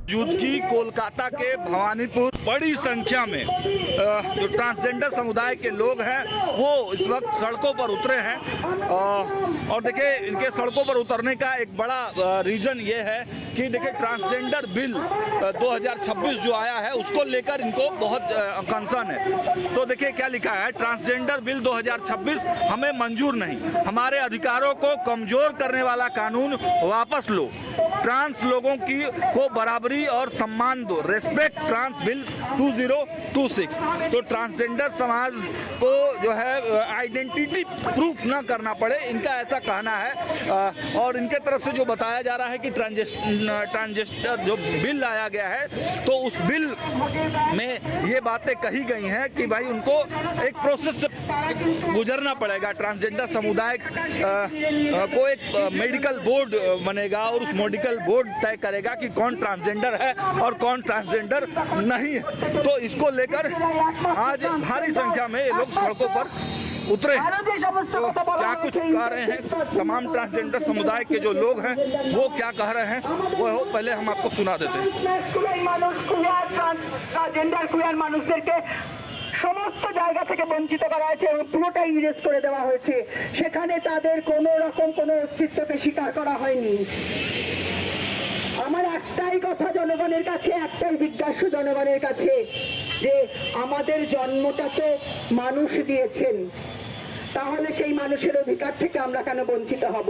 मौजूदगी कोलकाता के भवानीपुर बड़ी संख्या में जो ट्रांसजेंडर समुदाय के लोग हैं वो इस वक्त सड़कों पर उतरे हैं और देखिए इनके सड़कों पर उतरने का एक बड़ा रीज़न ये है कि देखिए ट्रांसजेंडर बिल 2026 जो आया है उसको लेकर इनको बहुत कंसर्न है। तो देखिए क्या लिखा है, ट्रांसजेंडर बिल 2026 हमें मंजूर नहीं, हमारे अधिकारों को कमजोर करने वाला कानून वापस लो, ट्रांस लोगों की को बराबरी और सम्मान दो, रेस्पेक्ट ट्रांस बिल 2026। तो ट्रांसजेंडर समाज को जो है आइडेंटिटी प्रूफ ना करना पड़े, इनका ऐसा कहना है। और इनके तरफ से जो बताया जा रहा है कि ट्रांसजेंडर जो बिल लाया गया है तो उस बिल में ये बातें कही गई हैं कि भाई उनको एक प्रोसेस से गुजरना पड़ेगा। ट्रांसजेंडर समुदाय को एक मेडिकल बोर्ड बनेगा और उस मेडिकल बोर्ड तय करेगा कि कौन ट्रांसजेंडर है और कौन ट्रांसजेंडर नहीं है। तो इसको लेकर आज भारी संख्या में ये लोग सड़कों पर उतरे हैं। तो क्या कुछ कह रहे हैं तमाम ट्रांसजेंडर समुदाय के जो लोग हैं वो क्या कह रहे हैं वो पहले हम आपको सुना देते हैं। সমস্ত জায়গা থেকে বঞ্চিত করা হয়েছে এবং পুরোটাই ইরেজ করে দেওয়া হয়েছে, সেখানে তাদের কোনো রকম কোনো অস্তিত্বকে স্বীকার করা হয়নি। আমার একটাই কথা জনগণের কাছে, একটাই জিজ্ঞাসা জনগণের কাছে যে আমাদের জন্মটা তো মানুষ দিয়েছেন, তাহলে সেই মানুষের অধিকার থেকে আমরা কেন বঞ্চিত হব?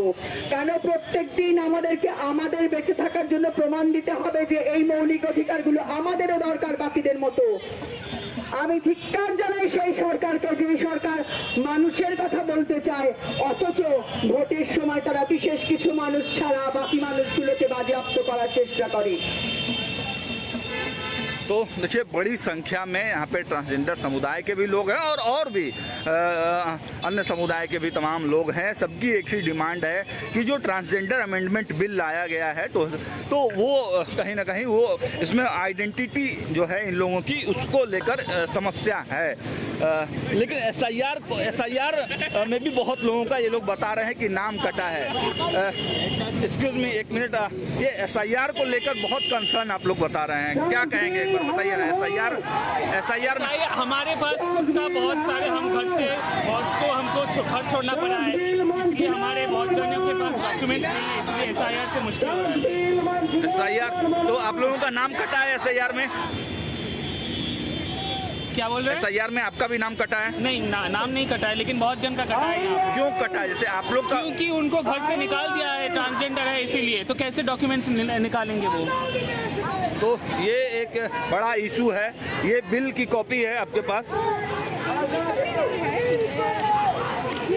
কেন প্রত্যেক দিন আমাদেরকে আমাদের বেঁচে থাকার জন্য প্রমাণ দিতে হবে যে এই মৌলিক অধিকারগুলো আমাদেরও দরকার বাকিদের মতো? আমি ধিক্কার জানাই সেই সরকারকে, যে সরকার মানুষের কথা বলতে চায় অথচ ভোটের সময় তারা বিশেষ কিছু মানুষ ছাড়া বাকি মানুষগুলোকে বাজেয়াপ্ত করার চেষ্টা করে। तो देखिए बड़ी संख्या में यहाँ पे ट्रांसजेंडर समुदाय के भी लोग हैं और भी अन्य समुदाय के भी तमाम लोग हैं। सबकी एक ही डिमांड है कि जो ट्रांसजेंडर अमेंडमेंट बिल लाया गया है तो वो कहीं ना कहीं वो इसमें आइडेंटिटी जो है इन लोगों की उसको लेकर समस्या है। लेकिन एसआईआर में भी बहुत लोगों का ये लोग बता रहे हैं कि नाम कटा है। एक्सक्यूज मी एक मिनट, ये एसआईआर को लेकर बहुत कंसर्न आप लोग बता रहे हैं, क्या कहेंगे एक बार बताइए ना। एसआईआर हमारे पास खुद का बहुत सारे हम घर से को हमको घर छोड़ना पड़ा है, इसलिए हमारे बहुत जनों के पास डॉक्यूमेंट्स नहीं है, इसलिए एसआईआर से मुश्किल हो रहा है। एसआईआर तो आप लोगों का नाम कटा है एसआईआर में? क्या बोल रहे हैं? एसआईआर में आपका भी नाम कटा है? नहीं नाम नहीं कटा है, लेकिन बहुत जन का कटा है। क्यों कटा है? जैसे आप लोग का, क्योंकि उनको घर से निकाल दिया है, ट्रांसजेंडर है इसीलिए, तो कैसे डॉक्यूमेंट्स निकालेंगे वो? तो ये एक बड़ा इशू है। ये बिल की कॉपी है आपके पास?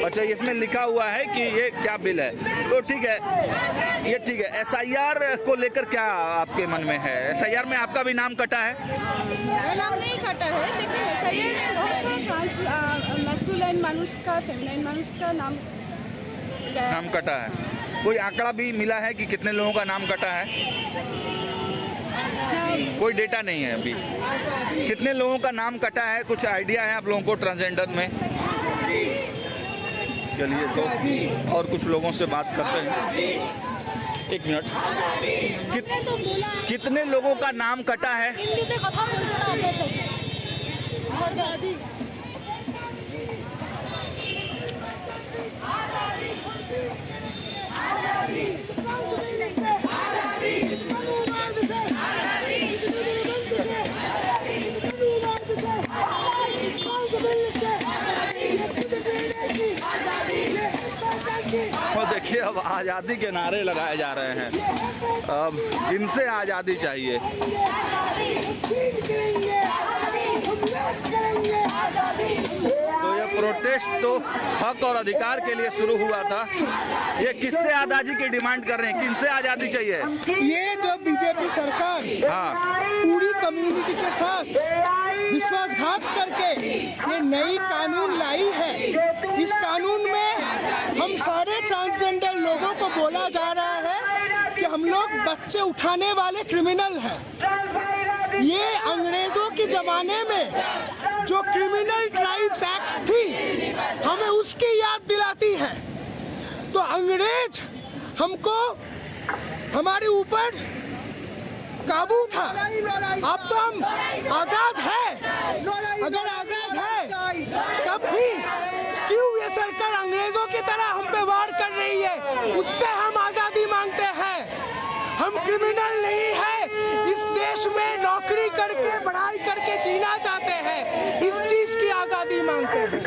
अच्छा, इसमें लिखा हुआ है कि ये क्या बिल है, तो ठीक है, ये ठीक है। एसआईआर को लेकर क्या आपके मन में है? एसआईआर में आपका भी नाम कटा है? मेरा नाम नहीं कटा है, लेकिन एसआईआर में बहुत सारा ट्रांस मैस्कुलाइन मानुष का, फेमिनाइन मानुष का नाम कटा है। कोई आंकड़ा भी मिला है कि कितने लोगों का नाम कटा है? कोई डेटा नहीं है अभी। कितने लोगों का नाम कटा है, कुछ आइडिया है आप लोगों को ट्रांसजेंडर में? चलिए तो और कुछ लोगों से बात करते हैं। एक मिनट, कितने लोगों का नाम कटा है? और देखिए अब आज़ादी के नारे लगाए जा रहे हैं, अब इनसे आज़ादी चाहिए। तो ये प्रोटेस्ट तो हक और अधिकार के लिए शुरू हुआ था। ये किससे आज़ादी की डिमांड कर रहे हैं, किनसे आज़ादी चाहिए? ये जो बीजेपी सरकार पूरी कम्युनिटी के साथ विश्वासघात करके ये नई कानून लाई है, इस कानून में हम सारे ट्रांसजेंडर लोगों को बोला जा रहा है कि हम लोग बच्चे उठाने वाले क्रिमिनल हैं। ये अंग्रेजों के जमाने में जो क्रिमिनल ट्राइब्स एक्ट थी हमें उसकी याद दिलाती है। तो अंग्रेज हमको हमारे ऊपर काबू था। अब तो हम आजाद है। अगर आजाद है तब भी क्यों ये सरकार अंग्रेजों की तरह हम पे वार कर रही है? उससे हम आजादी मांगते हैं। हम क्रिमिनल नहीं है, इस देश में नौकरी करके पढ़ाई करके जीना चाहते हैं, इस चीज की आजादी मांगते हैं।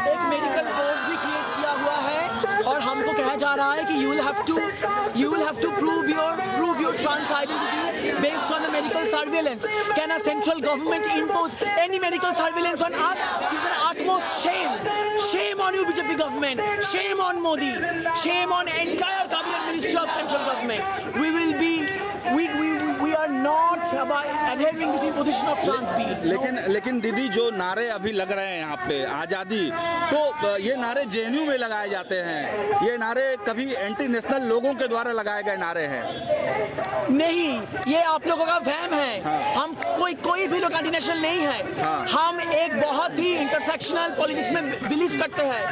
एक मेडिकल कोर्स भी क्रिएट किया हुआ है और हमको कहा जा रहा है कि you will have to prove your trans identity based on the medical surveillance. Can a central government impose any medical surveillance on us? It's an utmost shame on you BJP government, shame on Modi, shame on entire cabinet ministry of central government. We are not adhering to the position of trans being. लेकिन दीदी जो नारे अभी लग रहे हैं यहाँ पे आज़ादी, तो ये नारे जेएनयू में लगाए जाते हैं। ये नारे कभी एंटी नेशनल लोगों के द्वारा लगाए गए नारे हैं। नहीं, ये आप लोगों का वहम है। हाँ। हम कोई भी लोग एंटी नेशनल नहीं है। हाँ। हम एक बहुत ही इंटरसेक्शनल पॉलिटिक्स में बिलीव करते हैं।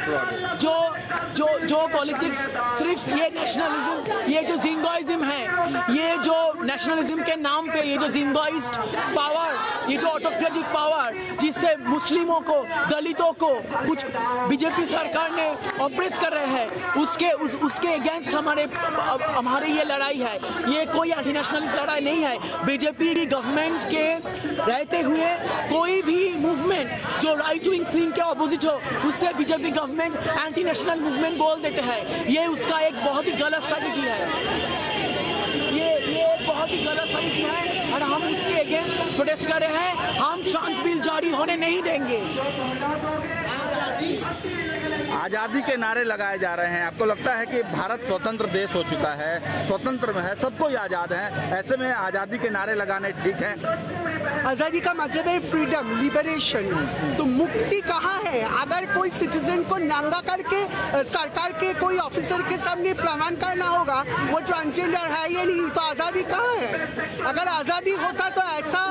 जो पॉलिटिक्स सिर्फ ये नेशनलिज्म, ये जो जिंगोइज्म है, ये जो नेशनलिज्म के नाम पे ये जो जिंगोइस्ट पावर, ये जो ऑटोक्रेटिक पावर जिससे मुस्लिमों को, दलितों को कुछ बीजेपी सरकार ने ऑपरेस कर रहे हैं, उसके अगेंस्ट हमारे ये लड़ाई है। ये कोई एंटी नेशनलिस्ट लड़ाई नहीं है। बीजेपी की गवर्नमेंट के रहते हुए कोई भी मूवमेंट जो राइट विंग थिंग के ऑपोजिट हो, उससे BJP government anti national movement बोल देते हैं। ये उसका एक बहुत ही गलत स्ट्रैटेजी है। ये एक बहुत ही गलत स्ट्रैटेजी है और हम उसके अगेंस्ट प्रोटेस्ट कर रहे हैं। हम ट्रांस बिल जारी होने नहीं देंगे। आज़ादी के नारे लगाए जा रहे हैं। आपको लगता है कि भारत स्वतंत्र देश हो चुका है, स्वतंत्र में है, सबको ही आज़ाद है, ऐसे में आज़ादी के नारे लगाने ठीक हैं? आज़ादी का मतलब है फ्रीडम, लिबरेशन। तो मुक्ति कहाँ है? अगर कोई सिटीजन को नंगा करके सरकार के कोई ऑफिसर के सामने प्रमाण करना होगा वो ट्रांसजेंडर है या नहीं, तो आज़ादी कहाँ है? अगर आज़ादी होता तो ऐसा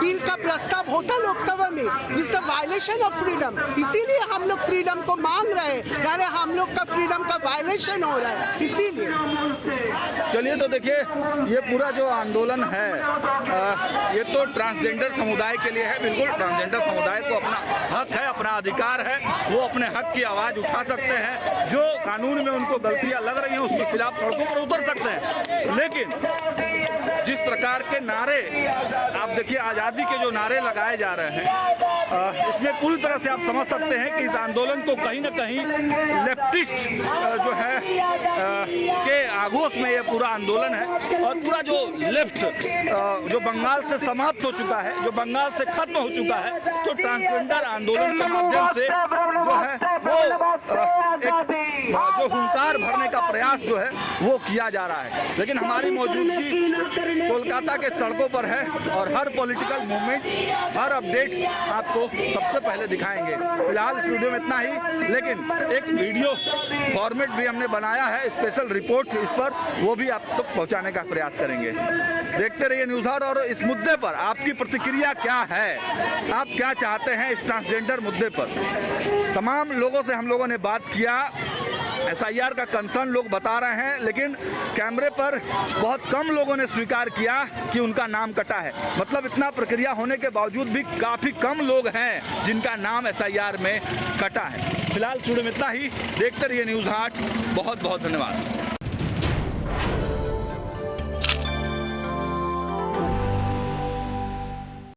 बिल का प्रस्ताव होता लोकसभा में। दिस वायलेशन ऑफ फ्रीडम, इसीलिए हम लोग फ्रीडम को मांग रहे हैं। यानी हम लोग का फ्रीडम का वायलेशन हो रहा है, इसीलिए। चलिए, तो देखिए ये पूरा जो आंदोलन है ये तो ट्रांसजेंडर समुदाय के लिए है। बिल्कुल, ट्रांसजेंडर समुदाय को अपना हक है, अपना अधिकार है, वो अपने हक की आवाज़ उठा सकते हैं। जो कानून में उनको गलतियां लग रही हैं उसके खिलाफ सड़कों पर उतर सकते हैं। लेकिन जिस प्रकार के नारे आप देखिए, आज़ादी के जो नारे लगाए जा रहे हैं, इसमें पूरी तरह से आप समझ सकते हैं कि इस आंदोलन को कहीं ना कहीं लेफ्टिस्ट जो है के आगोश में ये पूरा आंदोलन है। और पूरा जो लेफ्ट जो बंगाल से समाप्त हो चुका है, जो बंगाल से खत्म हो चुका है, तो ट्रांसजेंडर आंदोलन के माध्यम से जो है वो एक जो हुंकार भरने का प्रयास जो है वो किया जा रहा है। लेकिन हमारी मौजूदगी कोलकाता के सड़कों पर है और हर पॉलिटिकल मूवमेंट, हर अपडेट आपको सबसे पहले दिखाएंगे। फिलहाल इस वीडियो में इतना ही, लेकिन एक वीडियो फॉर्मेट भी हमने बनाया है, स्पेशल रिपोर्ट इस पर, वो भी आप तक पहुंचाने का प्रयास करेंगे। देखते रहिए न्यूज़ हाउस। और इस मुद्दे पर आपकी प्रतिक्रिया क्या है? आप क्या चाहते हैं इस ट्रांसजेंडर मुद्दे पर? तमाम लोगों से हम लोगों ने बात किया। SIR का कंसर्न लोग बता रहे हैं, लेकिन कैमरे पर बहुत कम लोगों ने स्वीकार किया कि उनका नाम कटा है। मतलब इतना प्रक्रिया होने के बावजूद भी काफ़ी कम लोग हैं जिनका नाम SIR में कटा है। फिलहाल स्टूडियो में इतना ही। देखते रहिए न्यूज़ 8। बहुत बहुत धन्यवाद।